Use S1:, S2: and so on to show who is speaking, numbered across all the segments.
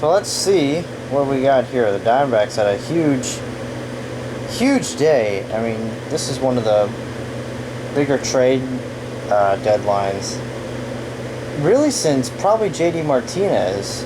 S1: So let's see what we got here. The Diamondbacks had a huge day. I mean, this is one of the bigger trade deadlines, really, since probably JD Martinez.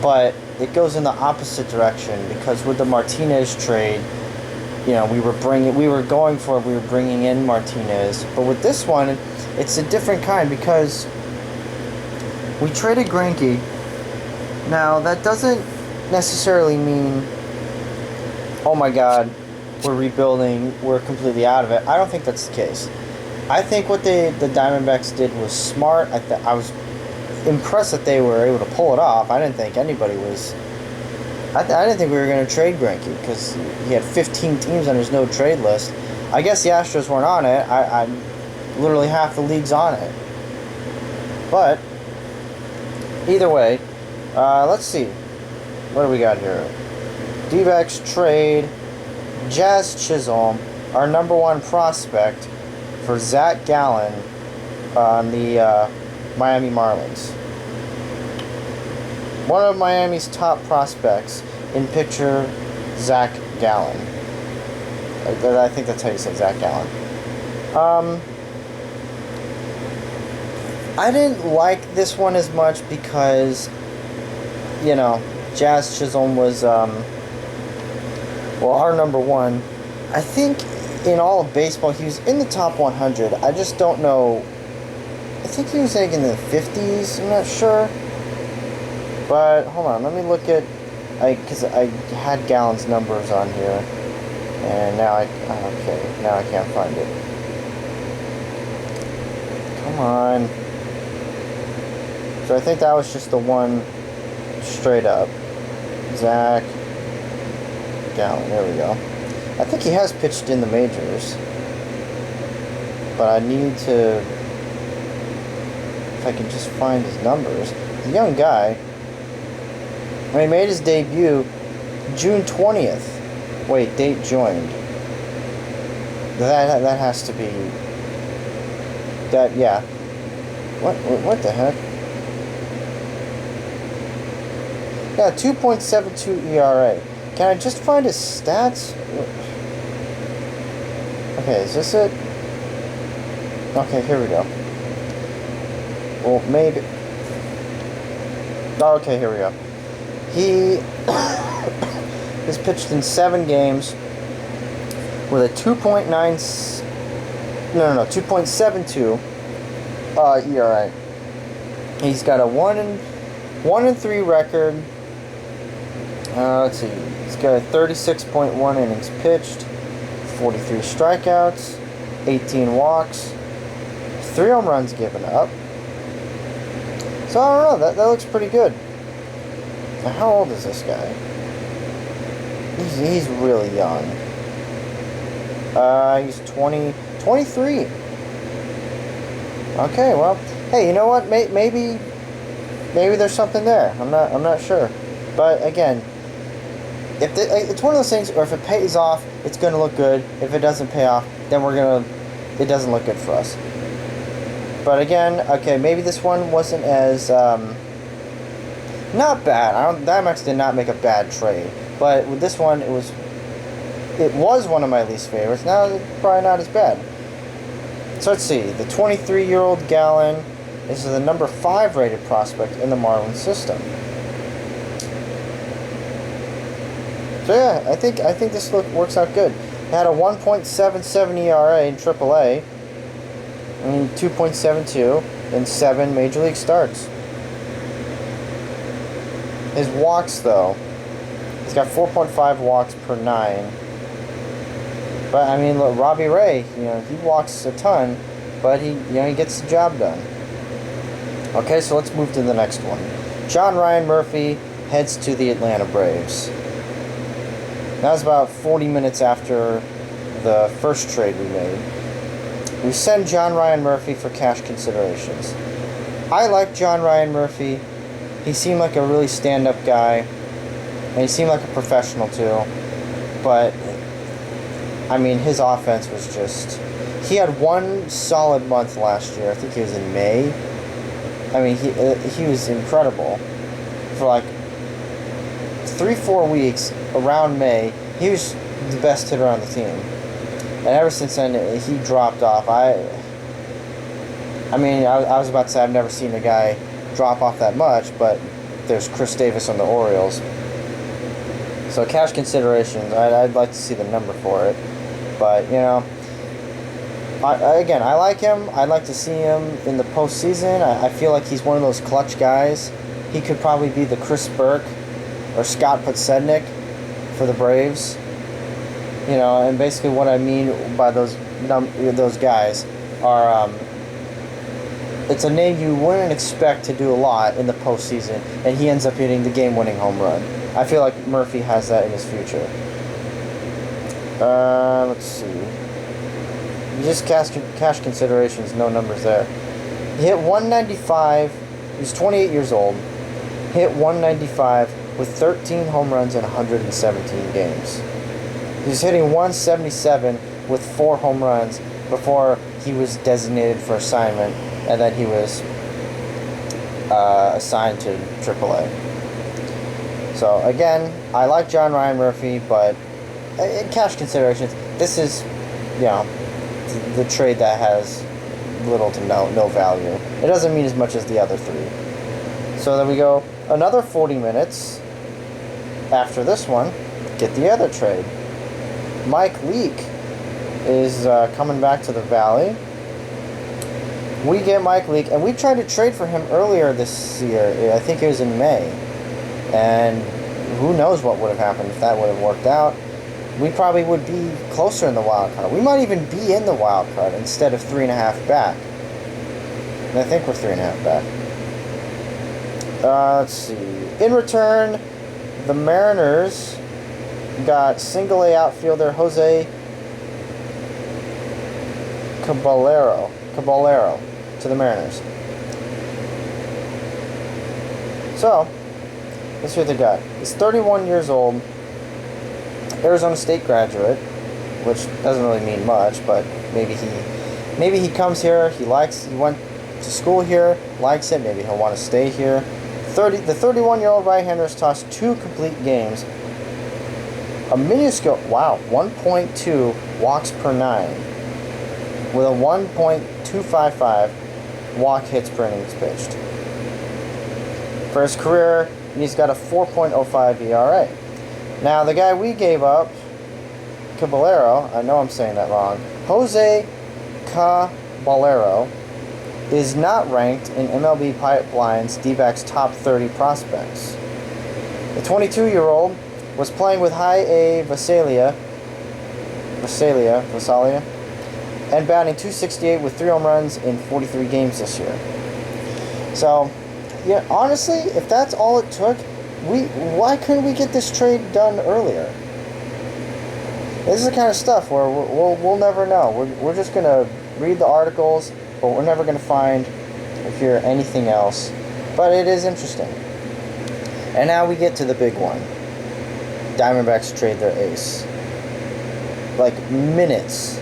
S1: But it goes in the opposite direction because with the Martinez trade, you know, we were bringing in Martinez. But with this one, it's a different kind because we traded Greinke. Now, that doesn't necessarily mean, oh my God, we're rebuilding, we're completely out of it. I don't think that's the case. I think what the Diamondbacks did was smart. I was impressed that they were able to pull it off. I didn't think anybody was. I didn't think we were going to trade Greinke because he had 15 teams on his no trade list. I guess the Astros weren't on it. I'm literally half the league's on it. But either way, let's see. What do we got here? Dbacks trade Jazz Chisholm, our number one prospect, for Zach Gallen on the Miami Marlins. One of Miami's top prospects, in picture, Zach Gallen. I think that's how you say Zach Gallen. I didn't like this one as much because, you know, Jazz Chisholm was, our number one. I think in all of baseball, he was in the top 100. I just don't know. I think he was like in the 50s. I'm not sure. But hold on, let me look at, because I had Gallen's numbers on here, and now I can't find it. Come on. So I think that was just the one straight up. Zach Gallen, there we go. I think he has pitched in the majors, but I need to, if I can just find his numbers. He's a young guy. He made his debut June 20th. Wait, date joined. That has to be that. Yeah. What the heck? Yeah, 2.72 ERA. Can I just find his stats? Okay, is this it? Okay, here we go. Well, maybe. Oh, okay, here we go. He has pitched in 7 games with a 2.72 ERA. He's got a 1-3 record. Let's see. He's got a 36.1 innings pitched, 43 strikeouts, 18 walks, 3 home runs given up. So I don't know. That looks pretty good. Now, how old is this guy? He's really young. He's 23. Okay, well, hey, you know what? Maybe there's something there. I'm not sure. But again, it's one of those things where if it pays off, it's going to look good. If it doesn't pay off, then it doesn't look good for us. But again, okay, maybe this one wasn't as not bad. Diamondbacks did not make a bad trade, but with this one, it was one of my least favorites. Now it's probably not as bad. So let's see. The 23-year-old Gallen is the number 5 rated prospect in the Marlins system. So yeah, I think this works out good. He had a 1.77 ERA in AAA, and 2.72 in 7 major league starts. His walks, though, he's got 4.5 walks per 9. But I mean, look, Robbie Ray, he walks a ton, but he gets the job done. Okay, so let's move to the next one. John Ryan Murphy heads to the Atlanta Braves. That was about 40 minutes after the first trade we made. We send John Ryan Murphy for cash considerations. I like John Ryan Murphy. He seemed like a really stand-up guy, and he seemed like a professional too. But I mean, his offense was just. He had one solid month last year. I think he was in May. I mean, he was incredible for like 3-4 weeks around May, he was the best hitter on the team. And ever since then, he dropped off. I was about to say I've never seen a guy drop off that much, but there's Chris Davis on the Orioles. So cash considerations, I'd like to see the number for it. But, you know, I like him. I'd like to see him in the postseason. I feel like he's one of those clutch guys. He could probably be the Chris Burke or Scott Podsednik for the Braves. You know, and basically what I mean by those guys are, it's a name you wouldn't expect to do a lot in the postseason, and he ends up hitting the game-winning home run. I feel like Murphy has that in his future. Let's see. Just cash considerations, no numbers there. He hit 195. He's 28 years old. Hit 195 with 13 home runs in 117 games. He's hitting 177 with 4 home runs before he was designated for assignment, and then he was assigned to AAA. So again, I like John Ryan Murphy, but in cash considerations, this is, you know, the trade that has little to no value. It doesn't mean as much as the other 3. So there we go. Another 40 minutes after this one, get the other trade. Mike Leake is coming back to the Valley. We get Mike Leake, and we tried to trade for him earlier this year. I think it was in May. And who knows what would have happened if that would have worked out. We probably would be closer in the wild card. We might even be in the wild card instead of 3.5 back. And I think we're 3.5 back. Let's see. In return, the Mariners got single-A outfielder Jose Caballero to the Mariners. So, let's see what they got. He's 31 years old, Arizona State graduate, which doesn't really mean much, but maybe he comes here, he went to school here, likes it, maybe he'll want to stay here. The 31-year-old right-hander has tossed 2 complete games, a minuscule, 1.2 walks per 9, with a 1.255 walk hits per innings pitched. For his career, he's got a 4.05 ERA. Now, the guy we gave up, Caballero, I know I'm saying that wrong, Jose Caballero, is not ranked in MLB Pipeline's Dbacks top 30 prospects. The 22-year-old was playing with High A Visalia, and batting .268 with 3 home runs in 43 games this year. So, yeah, honestly, if that's all it took, why couldn't we get this trade done earlier? This is the kind of stuff where we'll never know. We're just going to read the articles, but we're never going to find or hear anything else. But it is interesting. And now we get to the big one. Diamondbacks trade their ace. Like minutes.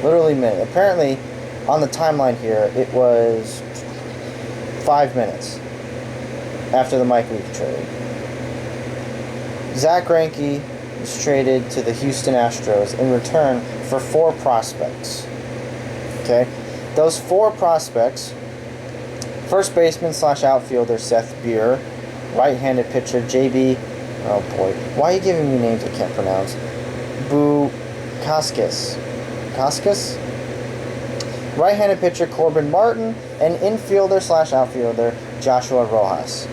S1: Literally minutes. Apparently, on the timeline here, it was 5 minutes after the Mike Leake trade. Zach Greinke was traded to the Houston Astros in return for 4 prospects. Okay? Those 4 prospects, first baseman / outfielder Seth Beer, right-handed pitcher JB, oh boy, why are you giving me names I can't pronounce? Dbacks, right-handed pitcher Corbin Martin, and infielder / outfielder Joshua Rojas.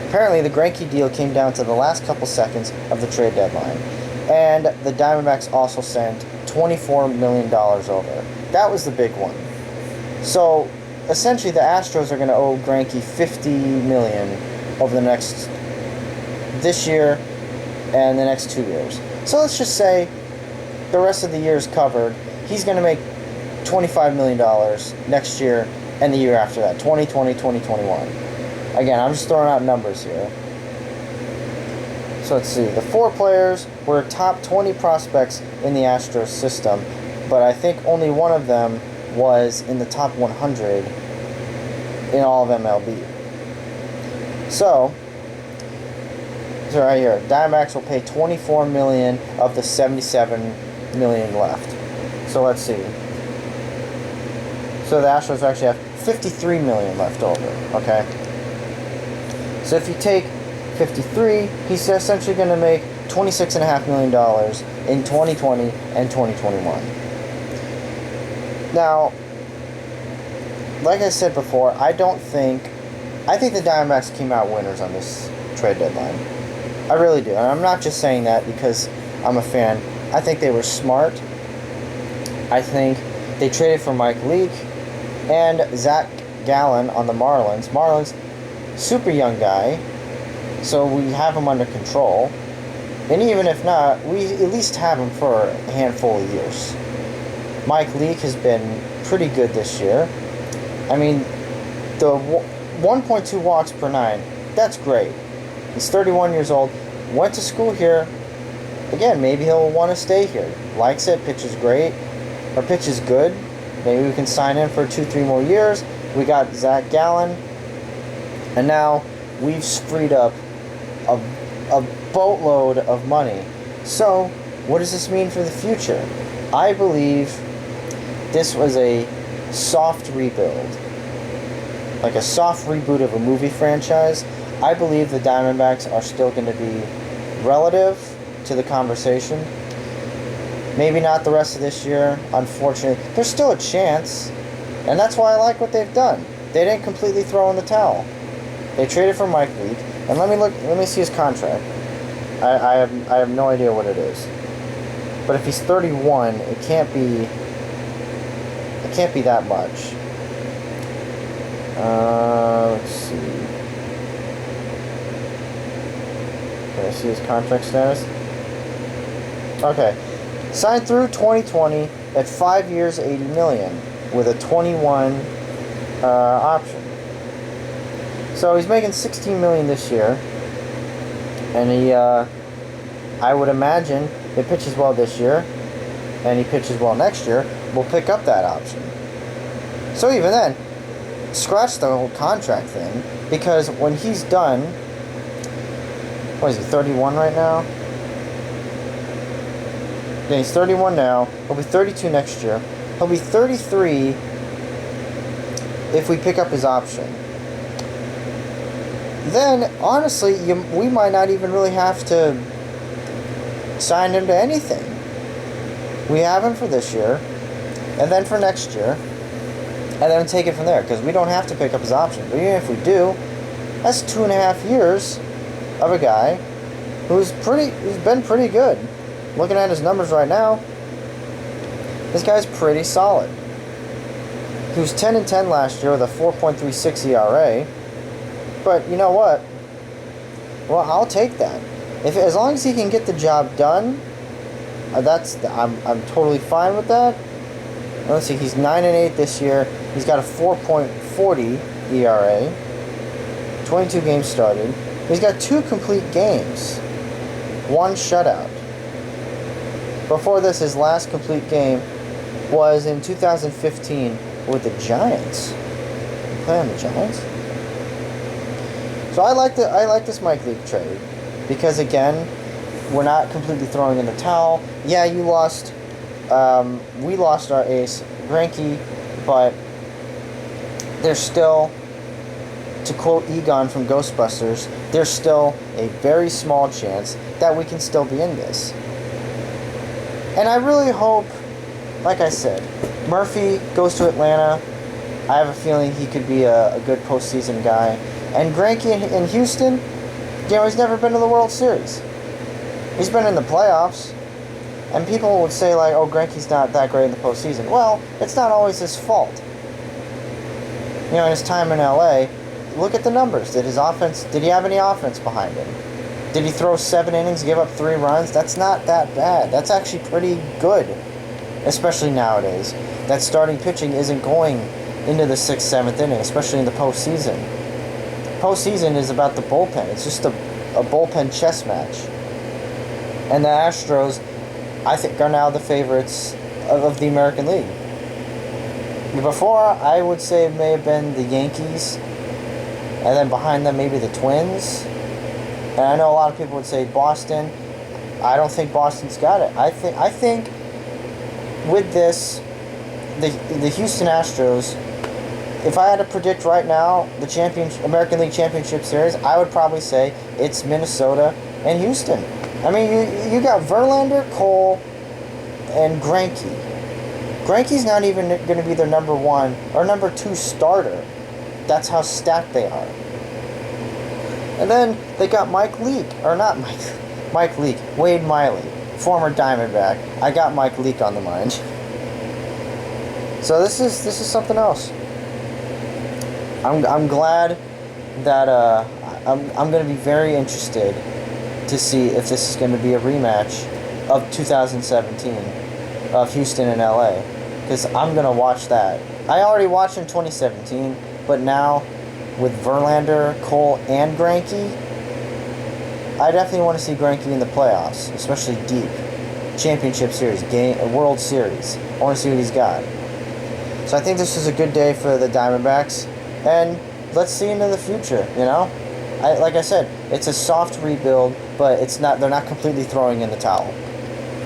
S1: Apparently, the Greinke deal came down to the last couple seconds of the trade deadline, and the Diamondbacks also sent $24 million over. That was the big one. So, essentially, the Astros are going to owe Greinke $50 million over this year and the next 2 years. So let's just say the rest of the year is covered. He's going to make $25 million next year and the year after that, 2020, 2021. Again, I'm just throwing out numbers here. So let's see. The 4 players were top 20 prospects in the Astros system, but I think only one of them was in the top 100 in all of MLB. So, So right here, Diamondbacks will pay $24 million of the $77 million left. So let's see. So the Astros actually have $53 million left over. Okay. So if you take 53, he's essentially going to make $26.5 million in 2020 and 2021. Now, like I said before, I think the Diamondbacks came out winners on this trade deadline. I really do. And I'm not just saying that because I'm a fan. I think they were smart. I think they traded for Mike Leake and Zach Gallen on the Marlins. Marlins, super young guy, so we have him under control. And even if not, we at least have him for a handful of years. Mike Leake has been pretty good this year. I mean, the 1.2 walks per 9, that's great. He's 31 years old, went to school here. Again, maybe he'll want to stay here. Likes it, pitches great, or pitches good. Maybe we can sign him for 2-3 more years. We got Zach Gallen, and now we've freed up a boatload of money. So, what does this mean for the future? I believe this was a soft rebuild, like a soft reboot of a movie franchise. I believe the Diamondbacks are still going to be relative to the conversation. Maybe not the rest of this year, unfortunately. There's still a chance, and that's why I like what they've done. They didn't completely throw in the towel. They traded for Mike Leake, and let me see his contract. I have no idea what it is. But if he's 31, it can't be that much. Let's see. Can I see his contract status? Okay. Signed through 2020 at 5 years, $80 million, with a 21 option. So he's making $16 million this year, and he, I would imagine, if he pitches well this year, and he pitches well next year, we'll pick up that option. So even then, scratch the whole contract thing, because when he's done, what is he, 31 right now? Yeah, he's 31 now. He'll be 32 next year. He'll be 33 if we pick up his option. Then, honestly, we might not even really have to sign him to anything. We have him for this year, and then for next year, and then take it from there, because we don't have to pick up his option. But even if we do, that's 2.5 years of a guy who's been pretty good. Looking at his numbers right now, this guy's pretty solid. He was 10-10 last year with a 4.36 ERA. But you know what? Well, I'll take that. As long as he can get the job done, I'm totally fine with that. Let's see, he's 9-8 this year. He's got a 4.40 ERA. 22 games started. He's got 2 complete games. 1 shutout. Before this, his last complete game was in 2015 with the Giants. He played on the Giants. So I like this Mike Leake trade because, again, we're not completely throwing in the towel. Yeah, we lost our ace Greinke, but there's still, to quote Egon from Ghostbusters, there's still a very small chance that we can still be in this. And I really hope, like I said, Murphy goes to Atlanta. I have a feeling he could be a good postseason guy. And Greinke in Houston, he's never been to the World Series. He's been in the playoffs. And people would say, like, oh, Greinke's not that great in the postseason. Well, it's not always his fault. In his time in LA, look at the numbers. Did he have any offense behind him? Did he throw 7 innings, give up 3 runs? That's not that bad. That's actually pretty good, especially nowadays. That starting pitching isn't going into the 6th, 7th inning, especially in the postseason. Postseason is about the bullpen. It's just a bullpen chess match. And the Astros, I think, are now the favorites of the American League. Before, I would say it may have been the Yankees, and then behind them maybe the Twins. And I know a lot of people would say Boston. I don't think Boston's got it. I think with this, the Houston Astros, if I had to predict right now the American League Championship Series, I would probably say it's Minnesota and Houston. I mean, you got Verlander, Cole, and Greinke. Greinke's not even going to be their number 1 or number 2 starter. That's how stacked they are. And then they got Mike Leake, or not Mike Leake, Wade Miley, former Diamondback. I got Mike Leake on the mind. So this is something else. I'm glad that I'm going to be very interested to see if this is going to be a rematch of 2017 of Houston and LA, because I'm going to watch that. I already watched in 2017, but now with Verlander, Cole, and Greinke, I definitely want to see Greinke in the playoffs, especially deep. Championship Series, World Series. I want to see what he's got. So I think this is a good day for the Diamondbacks, and let's see into the future, you know? Like I said, it's a soft rebuild, but they're not completely throwing in the towel.